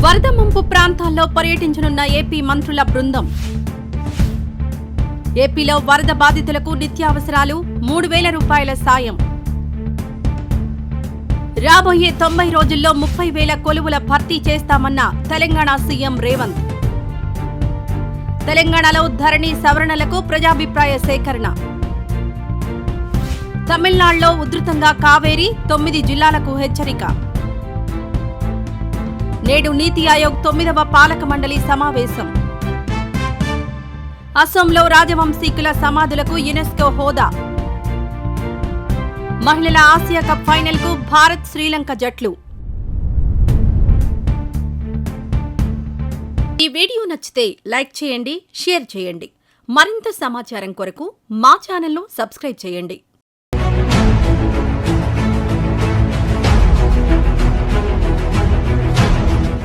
వరద ముంపు ప్రాంతాల్లో పర్యటించనున్న ఏపీ మంత్రుల బృందం. ఏపీలో వరద బాధితులకు నిత్యావసరాలు 3,000 రూపాయల సాయం. రాబోయే 90 రోజుల్లో 30,000 కొలువుల భర్తీ చేస్తామన్న తెలంగాణ సీఎం రేవంత్. తెలంగాణలో ధరణి సవరణలకు ప్రజాభిప్రాయ సేకరణ. తమిళనాడులో ఉధృతంగా కావేరీ, 9 జిల్లాలకు హెచ్చరిక. నేడు నీతి ఆయోగ్ 9వ పాలక మండలి సమావేశం. అసోంలో రాజవంశీకుల సమాధులకు యునెస్కో హోదా. మహిళల ఆసియా కప్ ఫైనల్ కు భారత్, శ్రీలంక జట్లు. ఈ వీడియో నచ్చితే లైక్ చేయండి, షేర్ చేయండి. మరింత సమాచారం కొరకు మా ఛానల్ను సబ్స్క్రైబ్ చేయండి.